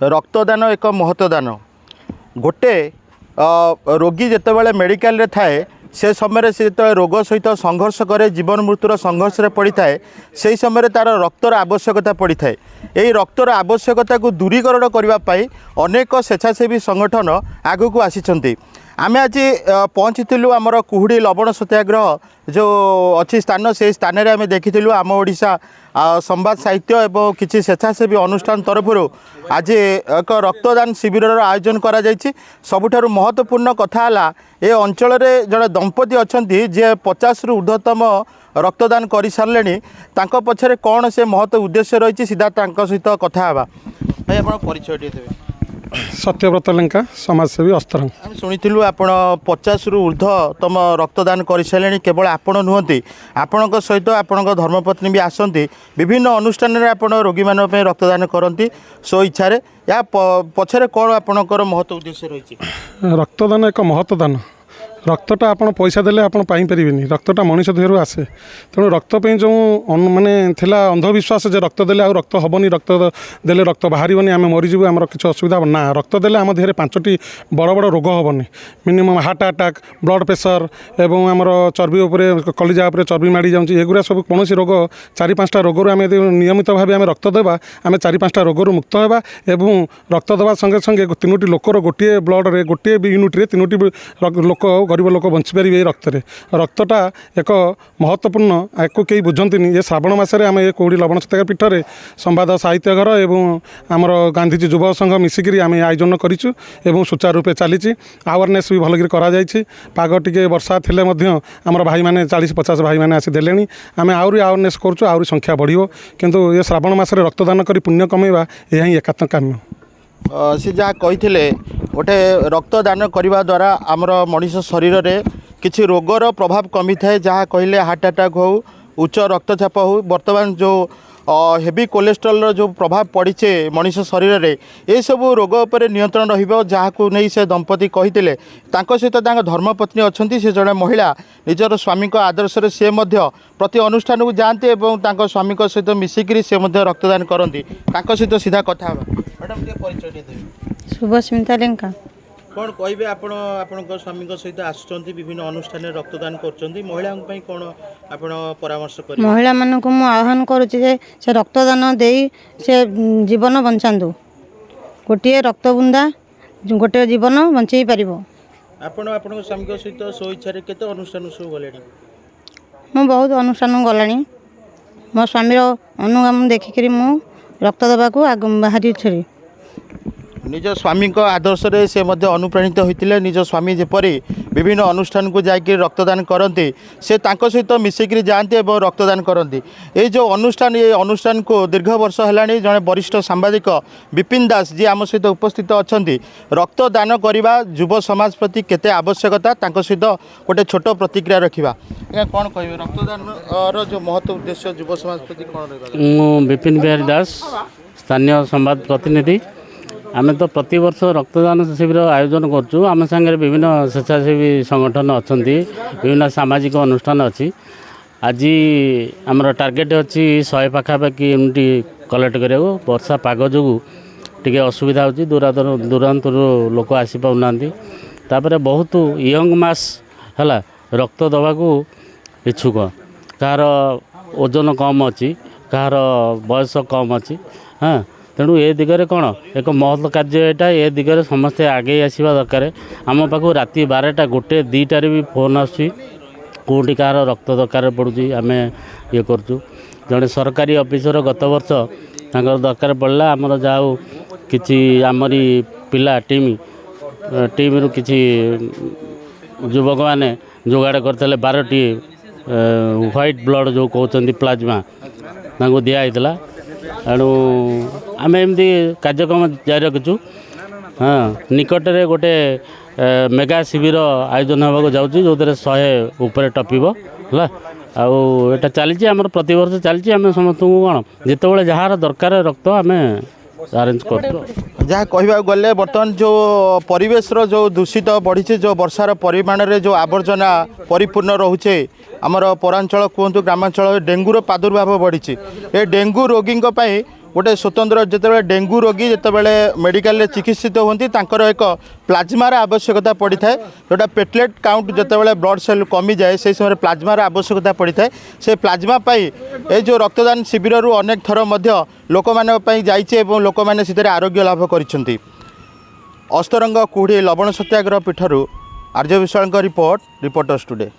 रक्तदान एक महत्वदान गोटे रोगी जितेबाला मेडिकल थाए से समय से जो रोग सहित संघर्ष करे जीवन मृत्युर संघर्ष पड़ी थाए से समय तार रक्तर आवश्यकता पड़ी थाए यही रक्तर आवश्यकता को दूरीकरण करने अनेक स्वेच्छासेवी संगठन आगू को आसी आम आज पहुँची आमर कुहुड़ी लवण सत्याग्रह जो अच्छी स्थान से स्थान में आम देखी आम ओडिशा संवाद साहित्य एवं किसी स्वेच्छासेवी अनुष्ठान तरफ आज एक रक्तदान शिविर आयोजन करा जायछि। सबुठारु महत्वपूर्ण कथा ये अंचल जड़े दंपति अच्छा जे 50 रु ऊर्ध्वतम रक्तदान कर सारे पछरे कौन से महत्व उद्देश्य रही सीधा सहित कथा भाई आप परिचय देते। सत्यव्रत लेंका समाजसेवी अस्तरंग आम शुणु आप 50 रु ऊर्ध्वतम रक्तदान कर सारे केवल आपण नुहति आपण सहित आपण धर्मपत्नी भी आसती विभिन्न अनुष्ठान में आप रोगी मान रक्तदान करती सो इच्छा या पछरे कौन आपणकर महत्व उद्देश्य रही। रक्तदान एक महत्वदान रक्तटा आप पैसा देले आप पाइपर रक्तटा मनीष देहर आसे तेणु रक्त जो माने थिला अंधविश्वास जे रक्त देले आ रक्त हेनी रक्त देले रक्त बाहरनी आम मरीजु आम किसी असुविधा ना रक्त देले आम देहरे 5टी बड़ बड़ रोग हेनी minimum heart attack blood pressure एवं आमर चर्बी उपरे कलिजा उपरे चर्बी माड़ी जाऊँगी एगुरा सब कौन रोग 4-5टा रोगरू आम नियमित भाव आम रक्त देवा आम 4-5टा रोगरू मुक्त होगा एवं रक्त देवा संगे संगे 3टी लोकर गोटे ब्लड गोटे यूनिट्रे 3टी लोक गरीब लोक बंचीपारे रक्तरे रक्तटा एक महत्वपूर्ण आपको कई बुझंती ये श्रावण मसरे आम ये कौड़ी लवण सत्याग्रह पीठर संवाद साहित्य घर एवं आमर गांधीजी युवा संघ मिसिकी आम आयोजन करूँ सुचारू रूपे चली आवेरनेस भी भलक पाग टे वर्षा थे आमर भाई मैंने 40-50 भाई मैंने आसी देले आम आहरी आवेरनेस करूँ संख्या बढ़ो किंतु ये श्रावण मसरे रक्तदान कर पुण्य कमेवा यह ही एकात्म काम सी जहाँ कही गोटे रक्तदान करने द्वारा आमर मनीष शरीर में किसी रोगर प्रभाव कमी थाए जहाँ कहले हार्ट अटैक हो उच्च रक्तचाप हो बर्तमान जो हेवी कोलेस्ट्रॉल जो प्रभाव पड़े मनीष शरीर में ये सब रोग पर नियंत्रण रहा नहीं से दंपति कही सहित धर्मपत्नी अच्छा से जड़े महिला निजर स्वामी आदर्श सी प्रति अनुष्ठान को जाती और स्वामी सहित मिसिकी से रक्तदान करती सहित सीधा कथा मैडम परिचय शुभस्मिता लेंका कौन कहे आपण स्वामी सहित आसुँच विभिन्न अनुष्ठान रक्तदान कर महिला कौन आप परामर्श कर महिला मानक मु आह्वान करुच्चे से रक्तदान दे से जीवन बंचातु गोटे रक्त बुंदा गोटे जीवन बंचाई पार आपण स्वामी सहित सो इच्छा केते अनुष्ठान सब गले मु बहुत अनुष्ठान गलानी मो स्वामी अनुगम देखिक मु रक्त देवा को बाहरी छे निज स्वामी आदर्श से अनुप्राणित होते निज स्वामी जेपरी विभिन्न अनुष्ठान को जाकि रक्तदान करते से सहित मिसिकी जाती और रक्तदान करती ये जो अनुष्ठान ये अनुष्ठान को दीर्घ वर्ष है जड़े वरिष्ठ सांबादिक विपिन दास जी आम सहित उपस्थित अच्छा रक्तदान करने युव समाज प्रति केते आवश्यकता सहित गोटे छोट प्रतिक्रिया रखा कौन कह रक्तदान जो महत्व उद्देश्य युव समाज प्रति कौन विपिन बिहारी दास स्थानीय संवाद प्रतिनिधि आम तो प्रति वर्ष रक्तदान शिविर आयोजन करूँ आम सागर विभिन्न स्वेच्छासेवी संगठन अच्छा विभिन्न सामाजिक अनुष्ठान अच्छी आज आमर टार्गेट अच्छी 100 पाखापाखि यूनिट कलेक्ट करा वर्षा पाग जो टे असुविधा हो दूरांत लोक आसी पाना तापर बहुत यंग मास है रक्त दवा को इच्छुक कहार ओजन कम अच्छी कहार बयस कम अच्छी हाँ तेणु ए दिगरे कौन एक महत्व कार्य यहाँ ए दिगरे समस्ते आगे आसवा दरकार आम पाखु राति 12टा 1-2टार भी फोन आसुँटी कहार रक्त दरकार पड़ुची आम ये करूँ जड़े सरकारी ऑफिसर गत वर्ष दरकार पड़ला आमर जाऊ कि आमरी पिला टीम रु किसी युवक मैंने जोगाड़ करते 12टी व्हाइट ब्लड जो कहते प्लाज्मा दिखाई एणु आम एमती कार्यक्रम जारी रखीचु हाँ निकटरे गोटे मेगा शिविर आयोजन होगा जाऊँगी जो 100 ऊपर टपिब है आटा चली आम प्रत वर्ष चलती आम समस्त कौन जिते जार दरकार रक्त आम अरेंज कर जहाँ कहवाक गले बर्तमान जो परिवेश जो दूषित बढ़ी जो वर्षार परिमाण रे जो आवर्जना परिपूर्ण रोचे आमर पौरांचल कहतु ग्रामांचल डेंगूर प्रादुर्भाव बढ़ी ए डेंगू रोगी गोटे स्वतंत्र जितेबाला डेंगू रोगी जितेबाला मेडिकल चिकित्सित होती एक प्लाज्मार आवश्यकता पड़ी था जोटा प्लेटलेट काउंट जितेबाला ब्लड सेल कमी जाए से समय प्लाज्मार आवश्यकता पड़ी था से प्लाज्मा पाई ए जो रक्तदान शिविर अनेक थर लोक मानी जाइए लोक मैंने आरोग्य लाभ कर अस्तरंग कुहुड़ी लवण सत्याग्रह पीठर आर्य विशाल रिपोर्ट रिपोर्टर्स टुडे।